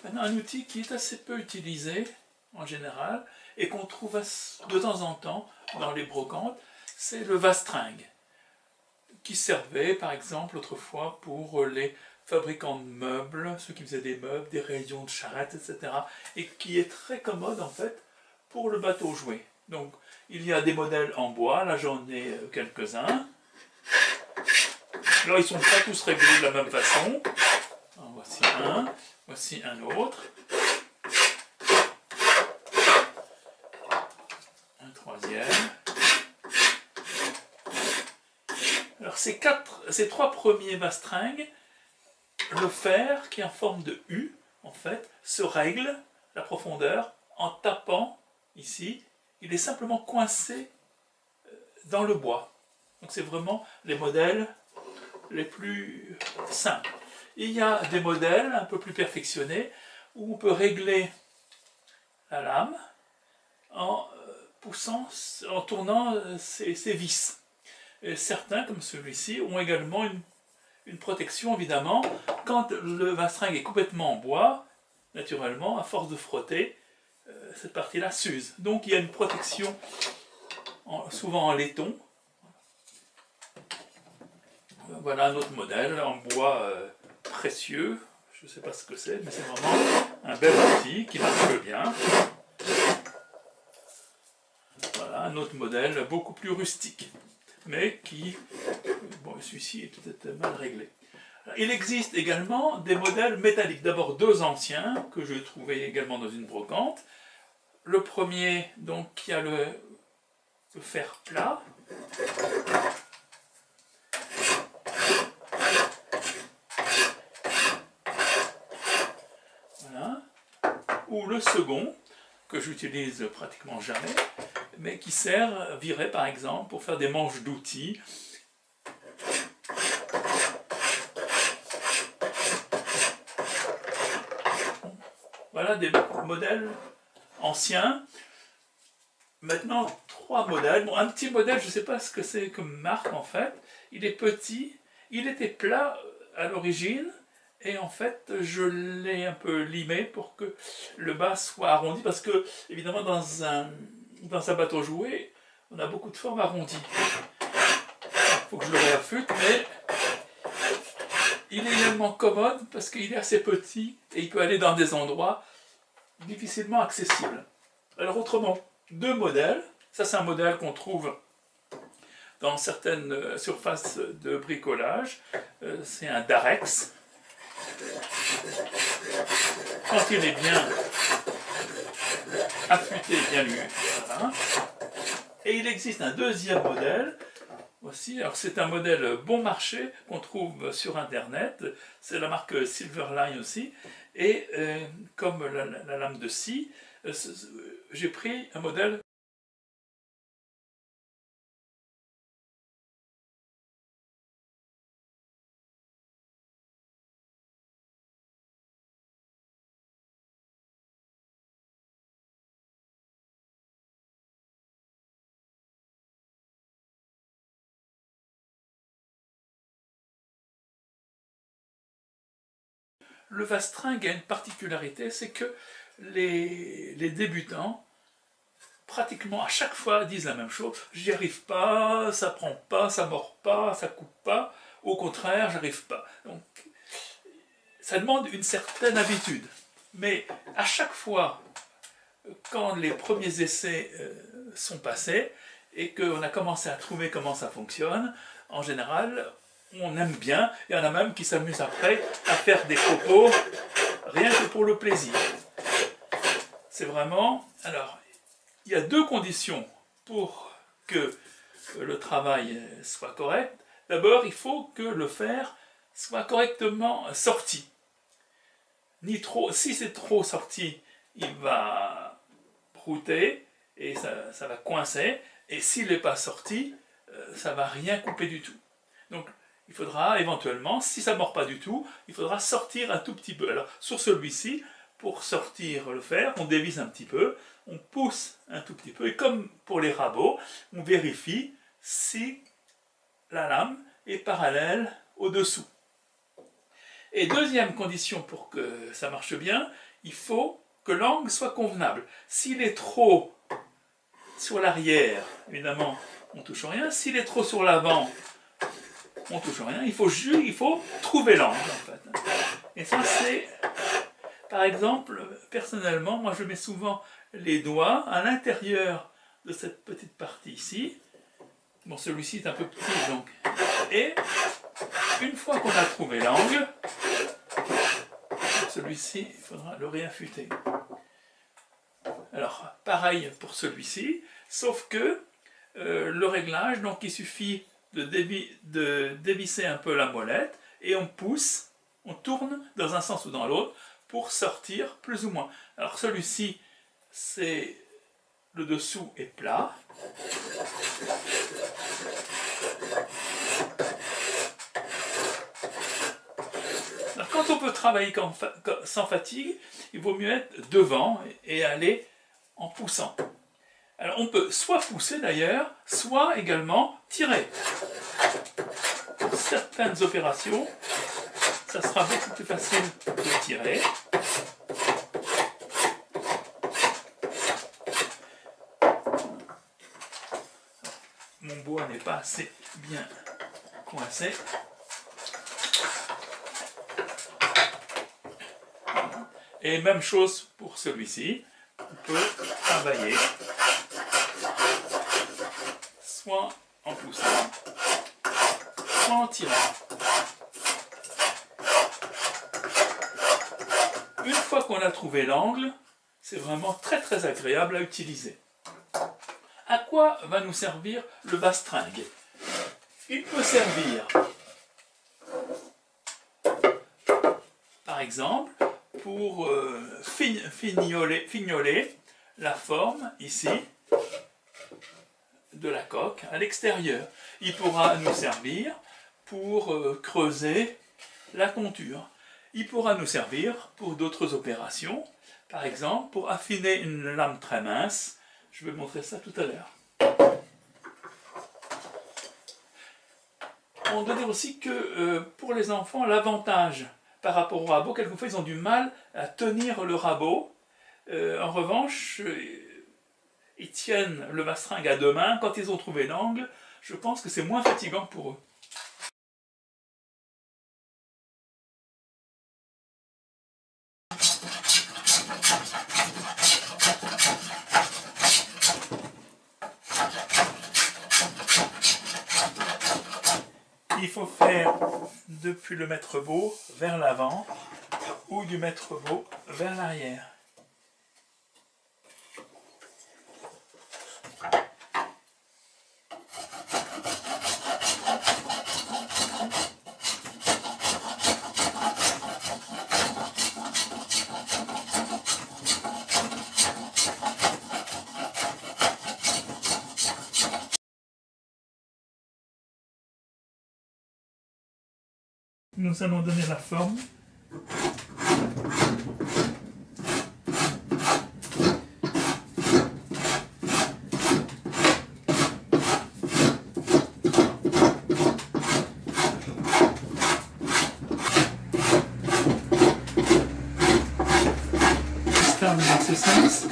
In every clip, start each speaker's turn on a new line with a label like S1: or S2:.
S1: Maintenant, un outil qui est assez peu utilisé en général et qu'on trouve de temps en temps dans les brocantes, c'est le vastringue, qui servait par exemple autrefois pour les fabricants de meubles, ceux qui faisaient des meubles, des rayons de charrettes, etc. Et qui est très commode en fait pour le bateau jouet. Donc il y a des modèles en bois, là j'en ai quelques-uns. Alors ils ne sont pas tous réglés de la même façon. Alors, voici un autre. Un troisième. Alors ces trois premiers vastringues, le fer qui est en forme de U, en fait, se règle la profondeur en tapant ici. Il est simplement coincé dans le bois. Donc c'est vraiment les modèles les plus simples. Il y a des modèles un peu plus perfectionnés où on peut régler la lame en poussant, en tournant ces vis. Et certains, comme celui-ci, ont également une protection, évidemment. Quand le vastringue est complètement en bois, naturellement, à force de frotter, cette partie-là s'use. Donc il y a une protection, souvent en laiton. Voilà un autre modèle en bois précieux. Je ne sais pas ce que c'est, mais c'est vraiment un bel outil qui marche bien. Voilà un autre modèle beaucoup plus rustique, mais qui, bon, celui-ci est peut-être mal réglé. Il existe également des modèles métalliques. D'abord deux anciens que je trouvais également dans une brocante. Le premier, donc, qui a le fer plat. Voilà. Ou le second, que j'utilise pratiquement jamais, mais qui sert, virait par exemple, pour faire des manches d'outils. Voilà des modèles anciens. Maintenant, trois modèles. Bon, un petit modèle, je ne sais pas ce que c'est comme marque en fait. Il est petit, il était plat à l'origine, et en fait, je l'ai un peu limé pour que le bas soit arrondi, parce que, évidemment, dans un bateau jouet, on a beaucoup de formes arrondies. Il faut que je le réaffûte, mais il est également commode parce qu'il est assez petit et il peut aller dans des endroits difficilement accessibles. Alors autrement, deux modèles. Ça, c'est un modèle qu'on trouve dans certaines surfaces de bricolage. C'est un Darex. Quand il est bien affûté, bien lu. Voilà. Et il existe un deuxième modèle. Voici, alors c'est un modèle bon marché qu'on trouve sur internet, c'est la marque Silverline aussi, et comme la lame de scie, j'ai pris un modèle. Le vastringue a une particularité, c'est que les débutants, pratiquement à chaque fois, disent la même chose, j'y arrive pas, ça prend pas, ça mord pas, ça coupe pas, au contraire, j'arrive pas. Donc, ça demande une certaine habitude. Mais à chaque fois, quand les premiers essais sont passés et qu'on a commencé à trouver comment ça fonctionne, en général, on aime bien. Il y en a même qui s'amusent après à faire des copeaux rien que pour le plaisir. C'est vraiment... Alors, il y a deux conditions pour que le travail soit correct. D'abord, il faut que le fer soit correctement sorti. Ni trop, si c'est trop sorti, il va brouter et ça va coincer. Et s'il n'est pas sorti, ça ne va rien couper du tout. Donc il faudra éventuellement, si ça ne mord pas du tout, il faudra sortir un tout petit peu. Alors sur celui-ci, pour sortir le fer, on dévisse un petit peu, on pousse un tout petit peu, et comme pour les rabots, on vérifie si la lame est parallèle au-dessous. Et deuxième condition pour que ça marche bien, il faut que l'angle soit convenable. S'il est trop sur l'arrière, évidemment, on ne touche rien. S'il est trop sur l'avant, on ne touche rien. Il faut trouver l'angle, en fait. Et ça, c'est, par exemple, personnellement, moi je mets souvent les doigts à l'intérieur de cette petite partie ici. Bon, celui-ci est un peu petit, donc. Et une fois qu'on a trouvé l'angle, celui-ci, il faudra le réaffûter. Alors, pareil pour celui-ci, sauf que le réglage, donc il suffit de dévisser un peu la molette et on pousse, on tourne dans un sens ou dans l'autre pour sortir plus ou moins. Alors celui-ci, c'est le dessous est plat. Alors, quand on peut travailler sans fatigue, il vaut mieux être devant et aller en poussant. Alors on peut soit pousser d'ailleurs, soit également tirer. Pour certaines opérations, ça sera beaucoup plus facile de tirer. Mon bois n'est pas assez bien coincé. Et même chose pour celui-ci. On peut travailler soit en poussant, soit en tirant. Une fois qu'on a trouvé l'angle, c'est vraiment très agréable à utiliser. À quoi va nous servir le bastringue? Il peut servir, par exemple, pour fignoler la forme, ici, de la coque à l'extérieur. Il pourra nous servir pour creuser la conture. Il pourra nous servir pour d'autres opérations, par exemple pour affiner une lame très mince. Je vais montrer ça tout à l'heure. On doit dire aussi que pour les enfants, l'avantage par rapport au rabot, quelquefois ils ont du mal à tenir le rabot. En revanche, ils tiennent le bastringue à deux mains. Quand ils ont trouvé l'angle, je pense que c'est moins fatigant pour eux. Il faut faire depuis le maître-bau vers l'avant ou du maître-bau vers l'arrière. Nous allons donner la forme. Stable dans ce sens.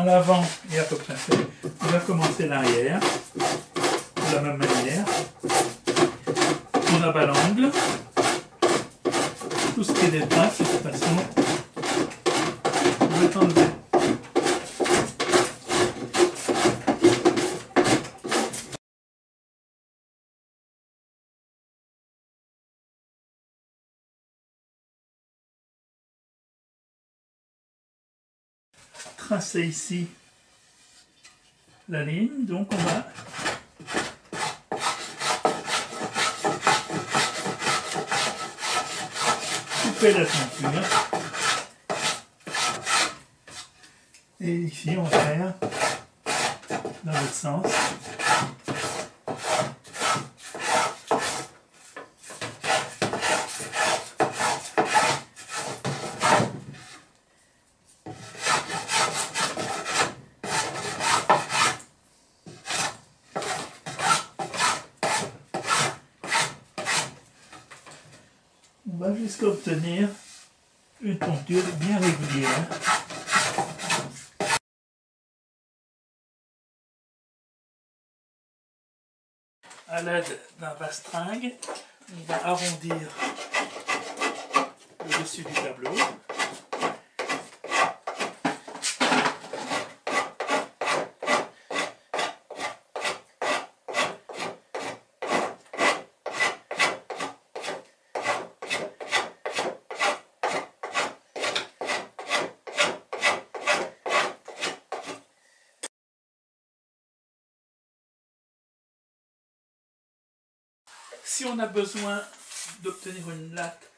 S1: L'avant est à peu près fait. On va commencer l'arrière de la même manière. On abat l'angle. Tout ce qui dépasse, de toute façon, on va enlever. Tracer ici la ligne, donc on va couper la ceinture. Et ici, on va faire dans l'autre sens. On va jusqu'à obtenir une tonture bien régulière. À l'aide d'un bastringue, on va arrondir le dessus du tableau. Si on a besoin d'obtenir une latte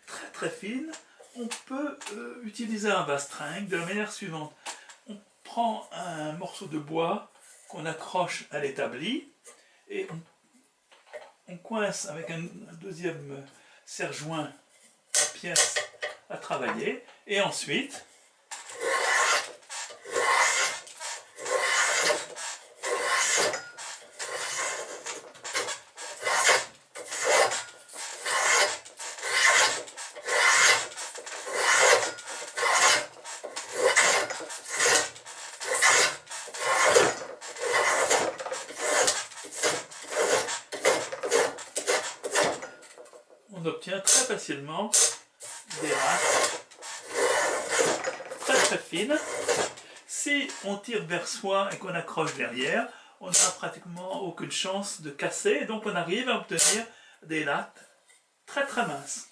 S1: très très fine, on peut utiliser un bastringue de la manière suivante. On prend un morceau de bois qu'on accroche à l'établi et on coince avec un deuxième serre-joint la pièce à travailler et ensuite on obtient très facilement des lattes très très fines. Si on tire vers soi et qu'on accroche derrière, on n'a pratiquement aucune chance de casser, donc on arrive à obtenir des lattes très très minces.